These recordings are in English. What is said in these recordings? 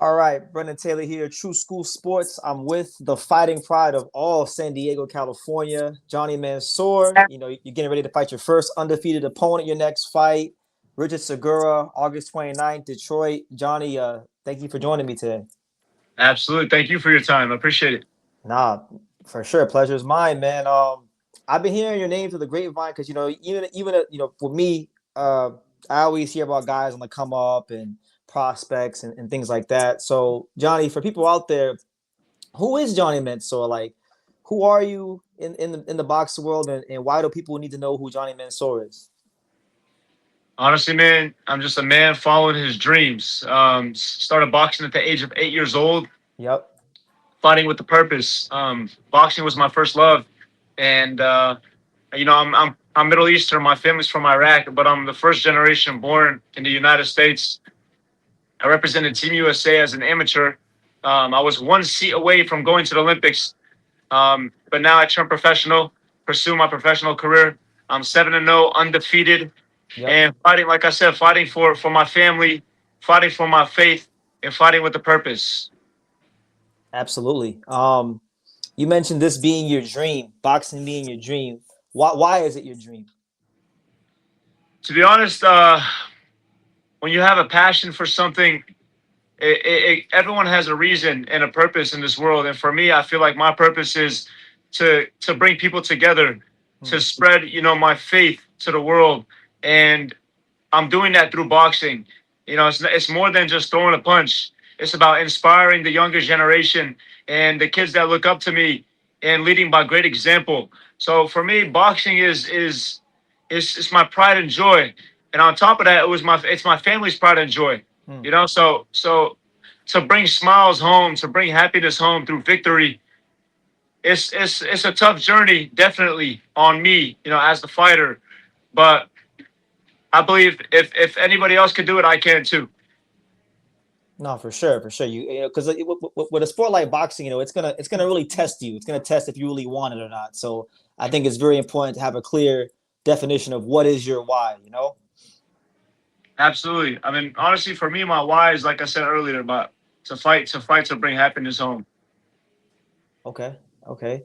All right, Brendan Taylor here, True School Sports. I'm with the fighting pride of all San Diego, California, Johnny Mansour. You know, you're getting ready to fight your first undefeated opponent, your next fight, Richard Segura, August 29th, Detroit. Johnny, thank you for joining me today. Absolutely. Thank you for your time. I appreciate it. Nah, for sure, pleasure is mine, man. I've been hearing your name through the grapevine because even for me, I always hear about guys on the come up and prospects and things like that. So, Johnny, for people out there, who is Johnny Mansour? Like, who are you in the boxing world, and why do people need to know who Johnny Mansour is? Honestly, man, I'm just a man following his dreams. Started boxing at the age of 8 years old, Yep. fighting with a purpose. Boxing was my first love, and I'm Middle Eastern. My family's from Iraq, but I'm the first generation born in the United States. I represented Team USA as an amateur. I was one seat away from going to the Olympics, but now I turned professional, pursue my professional career. I'm 7-0, undefeated, Yep. and fighting, like I said, fighting for my family, fighting for my faith, and fighting with a purpose. Absolutely. You mentioned this being your dream, boxing being your dream. Why is it your dream? To be honest, when you have a passion for something, everyone has a reason and a purpose in this world. And for me, I feel like my purpose is to bring people together, to Hmm. spread my faith to the world, and I'm doing that through boxing. It's more than just throwing a punch. It's about inspiring the younger generation and the kids that look up to me and leading by great example. So for me, boxing is my pride and joy. And on top of that, it's my family's pride and joy. Hmm. So to bring smiles home, to bring happiness home through victory, it's a tough journey, definitely on me, as the fighter. But I believe if anybody else can do it, I can too. No, for sure, for sure. Because with a sport like boxing, it's gonna really test you. It's gonna test if you really want it or not. So I think it's very important to have a clear definition of what is your why. You know. Absolutely. I mean, honestly, for me, my why is like I said earlier, about to bring happiness home. Okay. Okay.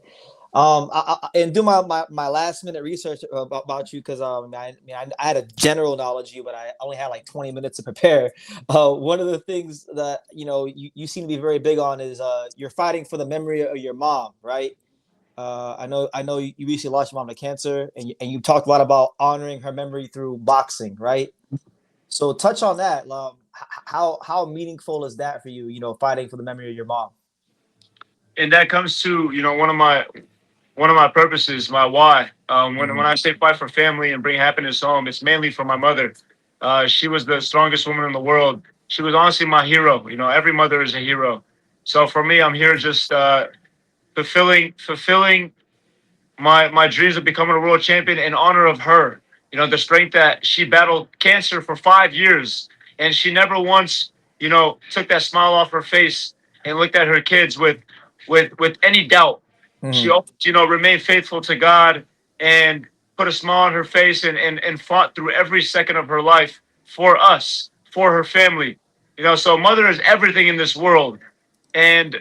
And do my last minute research about you because I had a general knowledge of you, but I only had like 20 minutes to prepare. One of the things that you seem to be very big on is you're fighting for the memory of your mom, right? I know you recently lost your mom to cancer, and you talked a lot about honoring her memory through boxing, right? So touch on that. How meaningful is that for you? Fighting for the memory of your mom. And that comes to one of my purposes, my why. When Mm-hmm. I say fight for family and bring happiness home, it's mainly for my mother. She was the strongest woman in the world. She was honestly my hero. Every mother is a hero. So for me, I'm here just fulfilling my dreams of becoming a world champion in honor of her. The strength that she battled cancer for 5 years, and she never once, took that smile off her face and looked at her kids with any doubt. She Mm-hmm. always, remained faithful to God and put a smile on her face and fought through every second of her life for us, for her family. So mother is everything in this world. And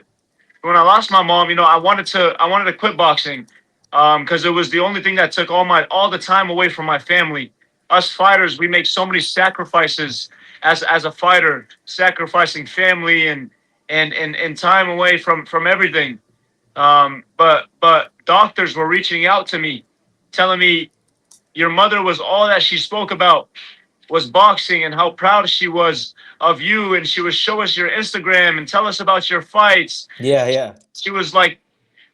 when I lost my mom, I wanted to quit boxing because it was the only thing that took all the time away from my family. Us fighters, we make so many sacrifices as a fighter, sacrificing family and time away from everything. But doctors were reaching out to me, telling me your mother was all that she spoke about was boxing and how proud she was of you, and she would show us your Instagram and tell us about your fights. Yeah, yeah. She was like,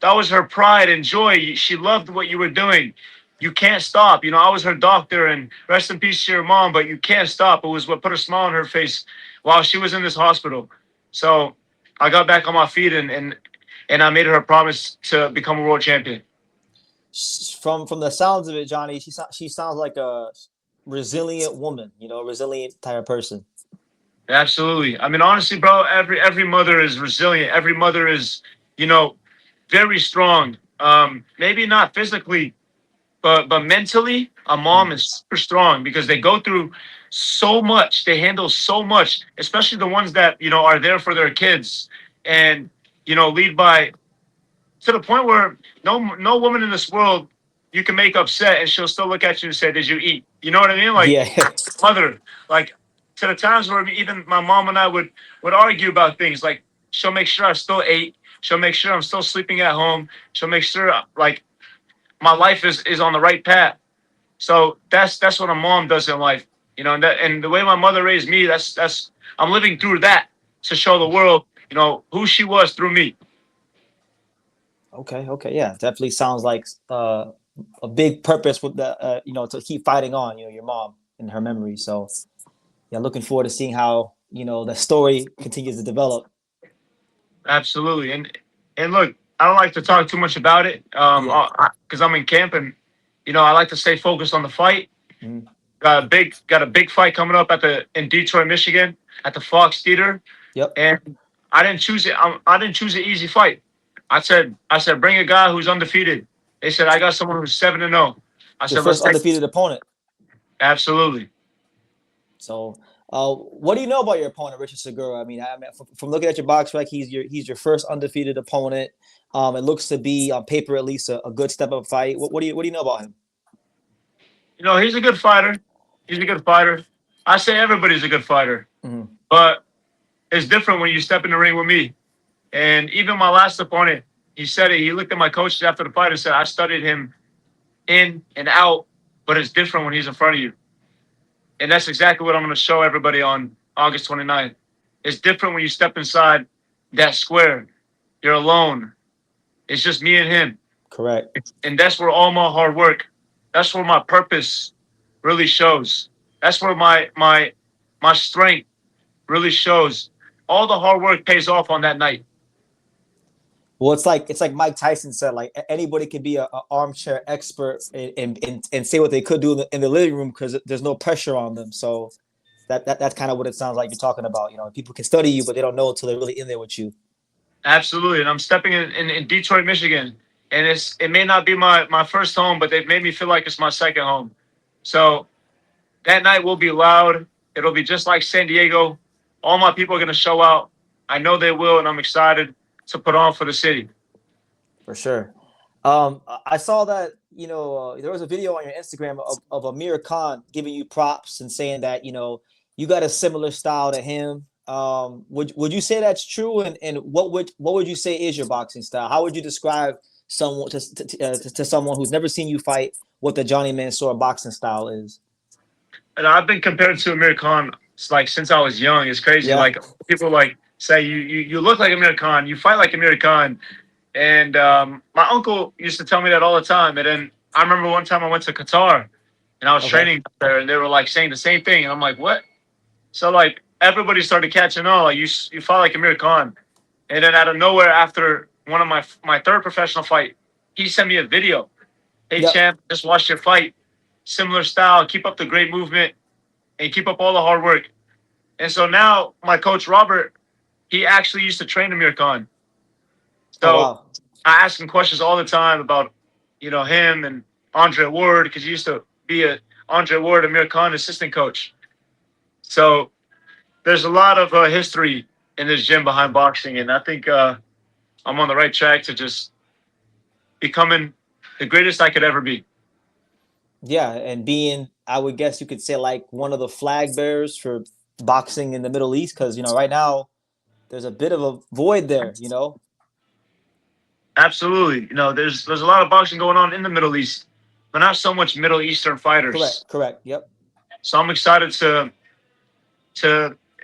that was her pride and joy. She loved what you were doing. You can't stop. I was her doctor, and rest in peace to your mom, but you can't stop. It was what put a smile on her face while she was in this hospital. So I got back on my feet and I made her a promise to become a world champion. From the sounds of it, Johnny, she sounds like a resilient woman. A resilient type of person. Absolutely. I mean, honestly, bro, every mother is resilient. Every mother is, you know, very strong. Maybe not physically, but mentally, a mom Mm. is super strong because they go through. so much. They handle so much, especially the ones that, are there for their kids and, lead by, to the point where no woman in this world you can make upset and she'll still look at you and say, "Did you eat?" You know what I mean? Like, Yeah. mother, like, to the times where even my mom and I would argue about things. Like, she'll make sure I still ate. She'll make sure I'm still sleeping at home. She'll make sure like my life is on the right path. So that's what a mom does in life, and the way my mother raised me, that's I'm living through that to show the world, who she was through me. Okay. Okay. Yeah. Definitely sounds like a big purpose with the to keep fighting on. Your mom and her memory. So yeah, looking forward to seeing how the story continues to develop. Absolutely, and look, I don't like to talk too much about it, Yeah. because I'm in camp, and I like to stay focused on the fight. Mhm. Got a big fight coming up in Detroit, Michigan, at the Fox Theater, Yep. and I didn't choose it. I didn't choose an easy fight. I said, bring a guy who's undefeated. They said I got someone who's 7-0. I Your said, let's first take. undefeated opponent. Absolutely. So, what do you know about your opponent, Richard Segura? I mean, from looking at your box rec, he's your first undefeated opponent. It looks to be on paper at least a good step up fight. What do you know about him? He's a good fighter. He's a good fighter. I say everybody's a good fighter, Mm-hmm. but it's different when you step in the ring with me. And even my last opponent, he said it. He looked at my coaches after the fight and said, I studied him in and out, but it's different when he's in front of you. And that's exactly what I'm going to show everybody on August 29th. It's different when you step inside that square. You're alone. It's just me and him. Correct. And that's where all my hard work, that's where my purpose really shows. That's where my strength really shows. All the hard work pays off on that night. Well, it's like Mike Tyson said, like anybody can be a armchair expert and say what they could do in the living room because there's no pressure on them. So that's kind of what it sounds like you're talking about. People can study you, but they don't know until they're really in there with you. Absolutely. And I'm stepping in Detroit, Michigan. And it may not be my first home, but they've made me feel like it's my second home. So that night will be loud. It'll be just like San Diego. All my people are going to show out. I know they will, and I'm excited to put on for the city. For sure. I saw that there was a video on your Instagram of Amir Khan giving you props and saying that you got a similar style to him. Would you say that's true? And what would you say is your boxing style? How would you describe someone to someone who's never seen you fight what the Johnny Mansour boxing style is? And I've been compared to Amir Khan like since I was young. It's crazy. Yeah. Like people like say you look like Amir Khan, you fight like Amir Khan. And my uncle used to tell me that all the time. And then I remember one time I went to Qatar and I was Okay. training there, and they were like saying the same thing. And I'm like, what? So like everybody started catching on. Like you fight like Amir Khan. And then out of nowhere, after one of my third professional fight, he sent me a video. Hey Yep. champ, just watch your fight. Similar style. Keep up the great movement and keep up all the hard work. And so now my coach Robert, he actually used to train Amir Khan. Oh So wow. I ask him questions all the time about, him and Andre Ward, because he used to be a Andre Ward, Amir Khan assistant coach. So there's a lot of history in this gym behind boxing, and I think I'm on the right track to just becoming the greatest I could ever be. Yeah, and being, I would guess you could say like one of the flag bearers for boxing in the Middle East, because right now there's a bit of a void there. Absolutely. There's a lot of boxing going on in the Middle East, but not so much Middle Eastern fighters. Correct, correct. Yep. So I'm excited to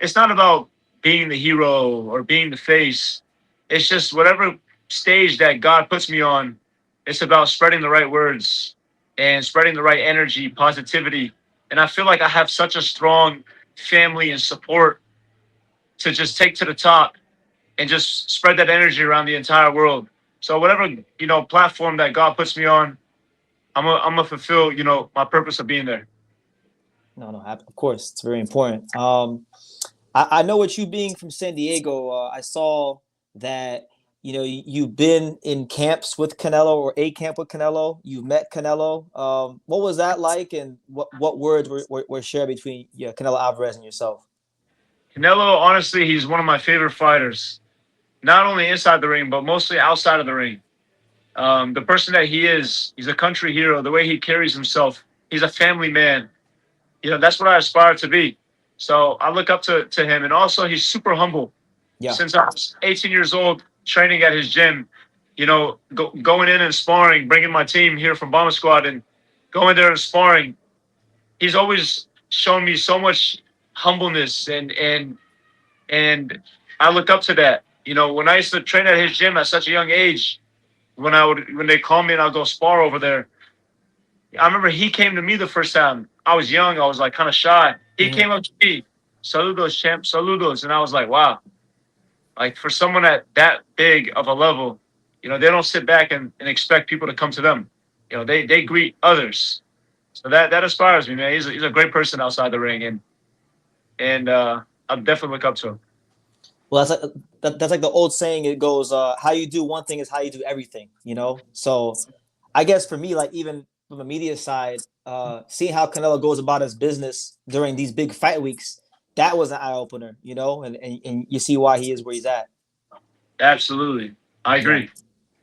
it's not about being the hero or being the face. It's just whatever stage that God puts me on, it's about spreading the right words and spreading the right energy, positivity. And I feel like I have such a strong family and support to just take to the top and just spread that energy around the entire world. So whatever, platform that God puts me on, I'm gonna fulfill, my purpose of being there. No, no, of course, it's very important. I know with you being from San Diego, I saw that you've been in camps with Canelo or a camp with Canelo. You've met Canelo. What was that like, and what words were shared between Canelo Alvarez and yourself? Canelo, honestly, he's one of my favorite fighters. Not only inside the ring, but mostly outside of the ring. The person that he is, he's a country hero. The way he carries himself, he's a family man. That's what I aspire to be. So I look up to him. And also, he's super humble. Yeah. Since I was 18 years old, training at his gym, going in and sparring, bringing my team here from Bomber Squad and going there and sparring, he's always shown me so much humbleness and I look up to that. When I used to train at his gym at such a young age, when they call me and I'll go spar over there, I remember he came to me the first time. I was young, I was like kind of shy. He came up to me, saludos, champ, saludos, and I was like, wow. Like for someone at that big of a level, they don't sit back and expect people to come to them. They greet others. So that inspires me, man. He's a great person outside the ring, and I definitely look up to him. Well, that's like the old saying. It goes, "How you do one thing is how you do everything." So I guess for me, like even from the media side, seeing how Canelo goes about his business during these big fight weeks, that was an eye opener. And you see why he is where he's at. Absolutely, I agree.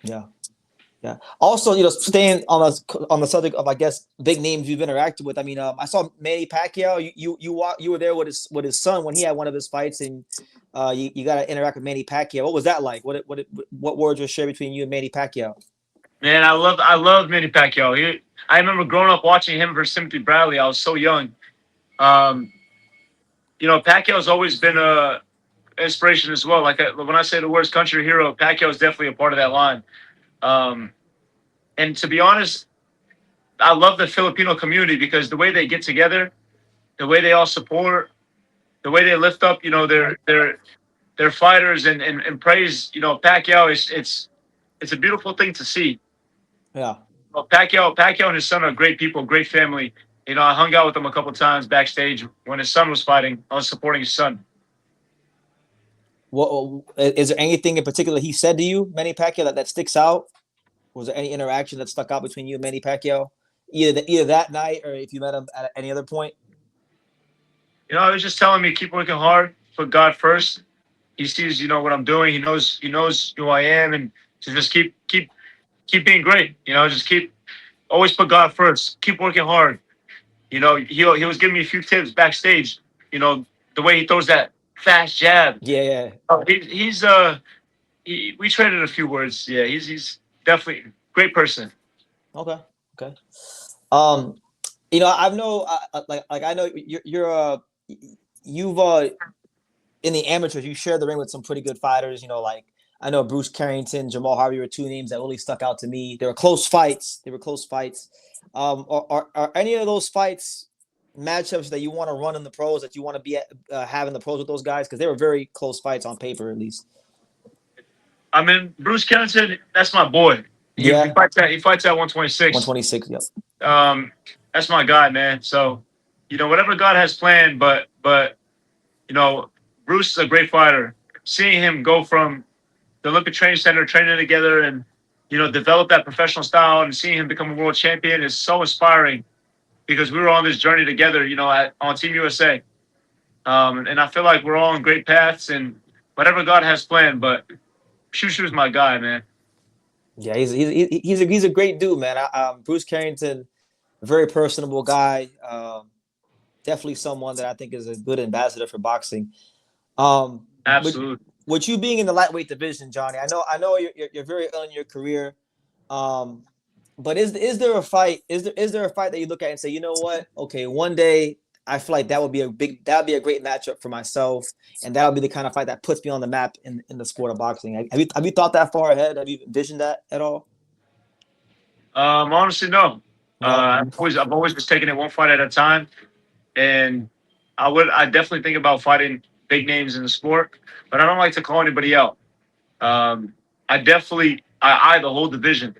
Yeah. Yeah. Also, staying on the subject of, I guess, big names you've interacted with. I mean, I saw Manny Pacquiao. You were there with his son when he had one of his fights, and you got to interact with Manny Pacquiao. What was that like? What words were shared between you and Manny Pacquiao? Man, I love Manny Pacquiao. I remember growing up watching him versus Timothy Bradley. I was so young. Um, Pacquiao's always been a inspiration as well. Like when I say the words country hero, Pacquiao is definitely a part of that line. Um, and to be honest, I love the Filipino community because the way they get together, the way they all support, the way they lift up, their fighters and praise, Pacquiao it's a beautiful thing to see. Yeah. Well, Pacquiao and his son are great people, great family. I hung out with them a couple of times backstage when his son was fighting. I was supporting his son. What is there anything in particular he said to you, Manny Pacquiao, that sticks out? Was there any interaction that stuck out between you and Manny Pacquiao, either that night or if you met him at any other point? He was just telling me keep working hard, put God first. He sees, what I'm doing. He knows who I am, and to just keep being great. Just keep always put God first. Keep working hard. He was giving me a few tips backstage. The way he throws that fast jab. Yeah, yeah. We traded a few words. Yeah, he's definitely a great person. Okay. Okay. Um, I know, like I know you've in the amateurs, you shared the ring with some pretty good fighters. Like I know Bruce Carrington, Jamal Harvey were two names that really stuck out to me. They were close fights. Are any of those fights matchups that you want to run in the pros, that you want to be having the pros with those guys? Because they were very close fights on paper, at least. I mean, Bruce Cannon, that's my boy. Yeah. He fights at 126. 126, yep. That's my guy, man. So, whatever God has planned, but Bruce is a great fighter. Seeing him go from the Olympic Training Center, training together, and develop that professional style, and seeing him become a world champion is so inspiring. Because we were on this journey together, on Team USA, and I feel like we're all on great paths and whatever God has planned. But Shushu's my guy, man. Yeah, he's a great dude, man. Bruce Carrington, a very personable guy. Definitely someone that I think is a good ambassador for boxing. Absolutely. With you being in the lightweight division, Johnny, I know you're very early in your career. But is there a fight? Is there a fight that you look at and say, you know what? Okay, one day I feel like that'd be a great matchup for myself, and that'll be the kind of fight that puts me on the map in the sport of boxing. Have you thought that far ahead? Have you envisioned that at all? Honestly, no. No? I've always just taking it one fight at a time, and I definitely think about fighting big names in the sport, but I don't like to call anybody out. I eye the whole division.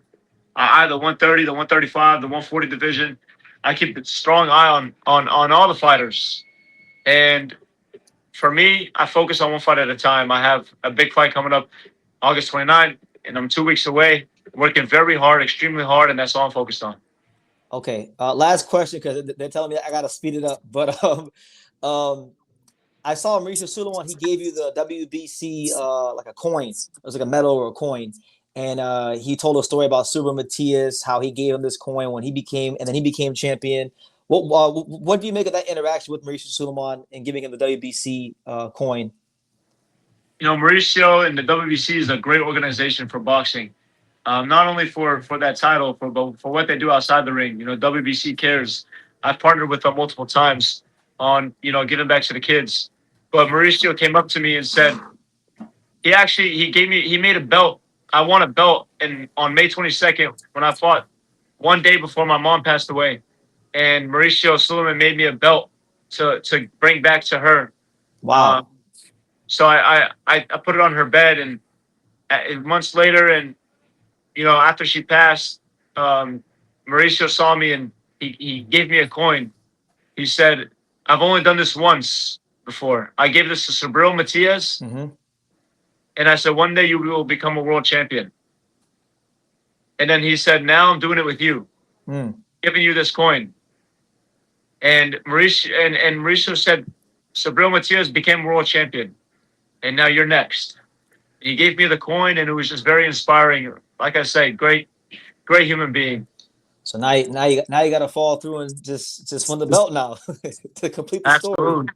I eye the 130, the 135, the 140 division. I keep a strong eye on all the fighters. And for me, I focus on one fight at a time. I have a big fight coming up August 29th, and I'm 2 weeks away. Working very hard, extremely hard, and that's all I'm focused on. Okay. Last question, because they're telling me I gotta speed it up. But um, I saw Mauricio Sulaiman. He gave you the WBC like a coin. It was like a medal or a coin, and he told a story about Super Matias, how he gave him this coin when he became, and then he became champion. What do you make of that interaction with Mauricio Sulaiman and giving him the WBC coin? Mauricio and the WBC is a great organization for boxing. Not only for that title, but for what they do outside the ring. WBC cares. I've partnered with them multiple times on giving back to the kids. But Mauricio came up to me and said he made a belt. I won a belt on May 22nd when I fought one day before my mom passed away, and Mauricio Sulaiman made me a belt to bring back to her. Wow. So I put it on her bed, and months later, and after she passed, Mauricio saw me and he gave me a coin. He said, "I've only done this once before. I gave this to Subriel Matias, and I said, one day you will become a world champion." And then he said, "Now I'm doing it with you, giving you this coin." And Mauricio said, "Subriel Matias became world champion, and now you're next." He gave me the coin, and it was just very inspiring. Like I say, great human being. So now you got to fall through and just win the belt now to complete the story.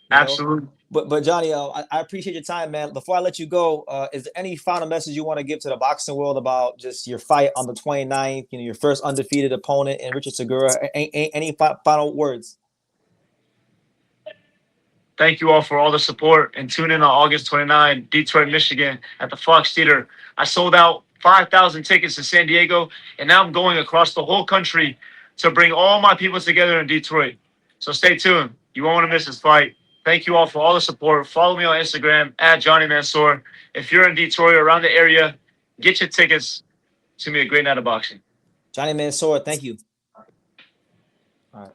Absolutely. But Johnny, I appreciate your time, man. Before I let you go, is there any final message you want to give to the boxing world about just your fight on the 29th? Your first undefeated opponent in Richard Segura. Any final words? Thank you all for all the support, and tune in on August 29, Detroit, Michigan at the Fox Theater. I sold out 5,000 tickets to San Diego, and now I'm going across the whole country to bring all my people together in Detroit. So stay tuned. You won't want to miss this fight. Thank you all for all the support. Follow me on Instagram at Johnny Mansour. If you're in Detroit or around the area, get your tickets. It's going to be a great night of boxing. Johnny Mansour, thank you. All right.